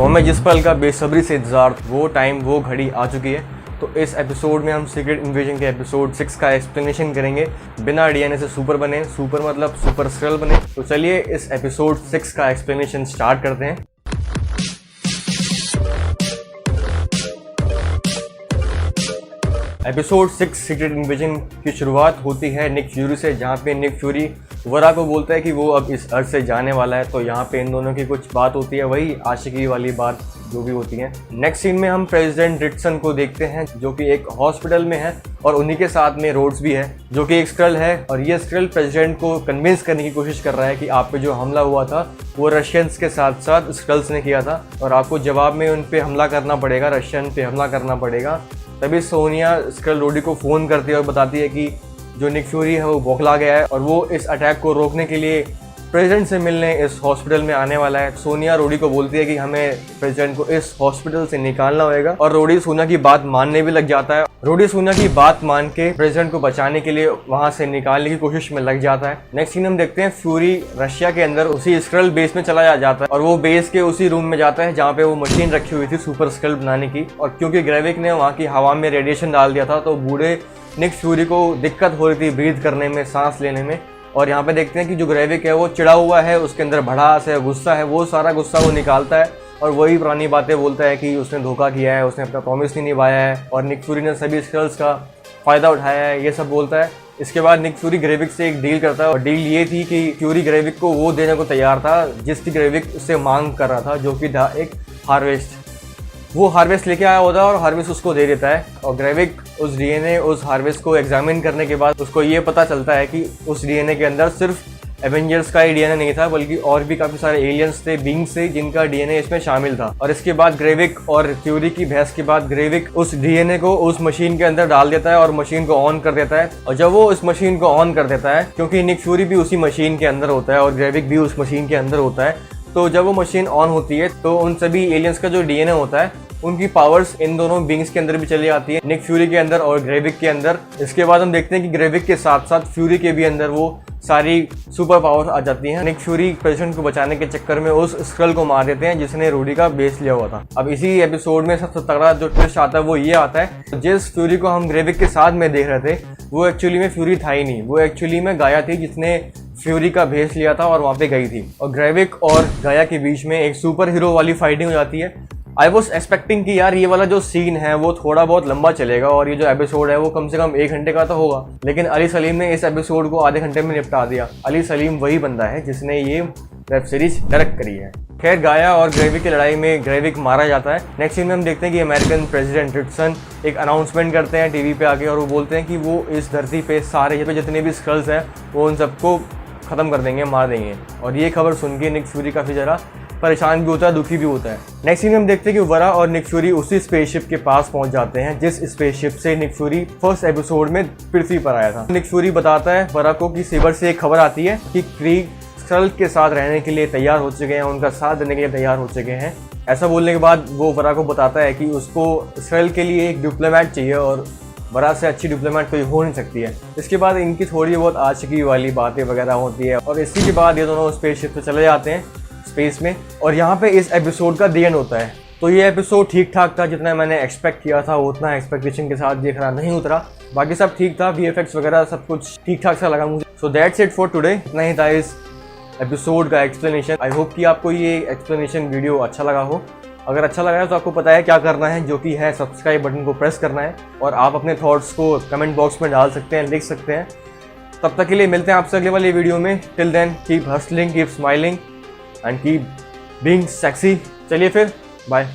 तो हमें जिस पल का बेसब्री से इंतजार, वो टाइम, वो घड़ी आ चुकी है। तो इस एपिसोड में हम सीक्रेट इन्वेजन के एपिसोड 6 का एक्सप्लेनेशन करेंगे। बिना डीएनए से सुपर बने, सुपर मतलब सुपर स्क्रल बने। तो चलिए इस एपिसोड 6 का एक्सप्लेनेशन स्टार्ट करते हैं। एपिसोड 6 सीक्रेट इन्वेजन की शुरुआत होती है निक फ्यूरी से, जहाँ पे निक फ्यूरी वरा को बोलता है कि वो अब इस अर्थ से जाने वाला है। तो यहाँ पे इन दोनों की कुछ बात होती है, वही आशिकी वाली बात जो भी होती है। नेक्स्ट सीन में हम प्रेसिडेंट रिटसन को देखते हैं, जो कि एक हॉस्पिटल में है और उन्हीं के साथ में रोड्स भी है, जो कि एक स्क्रल है। और ये स्क्रल प्रेसिडेंट को कन्विंस करने की कोशिश कर रहा है कि आप पे जो हमला हुआ था वो रशियंस के साथ साथ स्क्रल्स ने किया था और आपको जवाब में उन पे हमला करना पड़ेगा, रशियन पे हमला करना पड़ेगा। तभी सोनिया स्क्रल रोडी को फ़ोन करती है और बताती है कि जो निक फ्यूरी है वो बौखला गया है और वो इस अटैक को रोकने के लिए प्रेसिडेंट से मिलने इस हॉस्पिटल में आने वाला है। सोनिया रोडी को बोलती है कि हमें प्रेसिडेंट को इस हॉस्पिटल से निकालना होगा और रोडी सोनिया की बात मानने भी लग जाता है। रोडी सोनिया की बात मान के प्रेसिडेंट को बचाने के लिए वहां से निकालने की कोशिश में लग जाता है। नेक्स्ट सीन हम देखते हैं फ्यूरी रशिया के अंदर उसी स्क्रल बेस में चला जाता है और वो बेस के उसी रूम में जाता है जहाँ पे वो मशीन रखी हुई थी सुपर स्क्रल बनाने की। और क्योंकि ग्रेविक ने वहाँ की हवा में रेडिएशन डाल दिया था तो बूढ़े निक फ्यूरी को दिक्कत हो रही थी ब्रीथ करने में, सांस लेने में। और यहाँ पे देखते हैं कि जो ग्रेविक है वो चिड़ा हुआ है, उसके अंदर भड़ास है, गुस्सा है, वो सारा गुस्सा वो निकालता है और वही पुरानी बातें बोलता है कि उसने धोखा किया है, उसने अपना प्रॉमिस नहीं निभाया है और निक फ्यूरी ने सभी स्क्रल्स का फ़ायदा उठाया है, ये सब बोलता है। इसके बाद निक फ्यूरी ग्रेविक से एक डील करता है और डील ये थी कि फ्यूरी ग्रेविक को वो देने को तैयार था जिसकी ग्रेविक उससे मांग कर रहा था, जो कि था एक हार्वेस्ट। वो हार्वेस्ट लेके आया होता है और हार्वेस्ट उसको दे देता है और ग्रेविक उस डीएनए, उस हार्वेस्ट को एग्जामिन करने के बाद उसको ये पता चलता है कि उस डीएनए के अंदर सिर्फ एवेंजर्स का ही डीएनए नहीं था, बल्कि और भी काफ़ी सारे एलियंस थे, बींग्स थे, जिनका डीएनए इसमें शामिल था। और इसके बाद ग्रेविक और फ्यूरी की बहस के बाद ग्रेविक उस डीएनए को उस मशीन के अंदर डाल देता है और मशीन को ऑन कर देता है। और जब वो उस मशीन को ऑन कर देता है, क्योंकि निक फ्यूरी भी उसी मशीन के अंदर होता है और ग्रेविक भी उस मशीन के अंदर होता है, तो जब वो मशीन ऑन होती है तो उन सभी एलियंस का जो डीएनए होता है उनकी पावर्स इन दोनों बींग्स के अंदर भी चली आती है, निक फ्यूरी के अंदर और ग्रेविक के अंदर। इसके बाद हम देखते हैं कि ग्रेविक के साथ साथ फ्यूरी के भी अंदर वो सारी सुपर पावर्स आ जाती हैं। निक फ्यूरी प्रेसिडेंट को बचाने के चक्कर में उस स्क्रल को मार देते हैं जिसने रोडी का बेस लिया हुआ था। अब इसी एपिसोड में सबसे तगड़ा जो ट्विस्ट आता है वो ये आता है, जिस फ्यूरी को हम ग्रेविक के साथ में देख रहे थे वो एक्चुअली में फ्यूरी था ही नहीं, वो एक्चुअली में गाया थी जिसने फ्यूरी का भेस लिया था और वहाँ पे गई थी। और ग्रेविक और गाया के बीच में एक सुपर हीरो वाली फाइटिंग हो जाती है। आई वॉज एक्सपेक्टिंग कि यार ये वाला जो सीन है वो थोड़ा बहुत लंबा चलेगा और ये जो एपिसोड है वो कम से कम 1 घंटे का तो होगा, लेकिन अली सलीम ने इस एपिसोड को आधे घंटे में निपटा दिया। अली सलीम वही बंदा है जिसने ये वेब सीरीज डायरेक्ट करी है। खैर, गाया और ग्रेविक की लड़ाई में ग्रेविक मारा जाता है। नेक्स्ट सीन में हम देखते हैं कि अमेरिकन प्रेसिडेंट रिटसन एक अनाउंसमेंट करते हैं टीवी पे आके और वो बोलते हैं कि वो इस धरती पे सारे जितने भी स्क्रल्स हैं वो उन सबको ख़त्म कर देंगे, मार देंगे। और ये खबर सुन के निक फ्यूरी काफ़ी ज़रा परेशान भी होता है, दुखी भी होता है। नेक्स्ट सीन में हम देखते हैं कि वरा और निक फ्यूरी उसी स्पेसशिप के पास पहुंच जाते हैं जिस स्पेसशिप से निक फ्यूरी फर्स्ट एपिसोड में पृथ्वी पर आया था। निक फ्यूरी बताता है वरा को कि सेबर से एक खबर आती है कि क्रीग स्क्रल के साथ रहने के लिए तैयार हो चुके हैं, उनका साथ देने के लिए तैयार हो चुके हैं। ऐसा बोलने के बाद वो वरा को बताता है कि उसको स्क्रल के लिए एक डिप्लोमेट चाहिए और वरा से अच्छी डिप्लोमेट कोई हो नहीं सकती है। इसके बाद इनकी थोड़ी बहुत आशिकी वाली बातें वगैरह होती है और इसी के बाद ये दोनों स्पेसशिप पे चले जाते हैं स्पेस में। और यहाँ पे इस एपिसोड का दी एंड होता है। तो ये एपिसोड ठीक ठाक था, जितना मैंने एक्सपेक्ट किया था उतना एक्सपेक्टेशन के साथ ये खरा नहीं उतरा। बाकी सब ठीक था, VFX वगैरह सब कुछ ठीक ठाक सा लगा मुझे। So that's it for today. इतना ही था इस एपिसोड का एक्सप्लेनेशन। आई होप कि आपको ये एक्सप्लेनेशन वीडियो अच्छा लगा हो। अगर अच्छा लगा है तो आपको पता है क्या करना है, जो कि है सब्सक्राइब बटन को प्रेस करना है और आप अपने थॉट्स को कमेंट बॉक्स में डाल सकते हैं, लिख सकते हैं। तब तक के लिए मिलते हैं आपसे अगले वाली वीडियो में। Till then keep hustling, keep smiling and keep being sexy. चलिए फिर, बाय।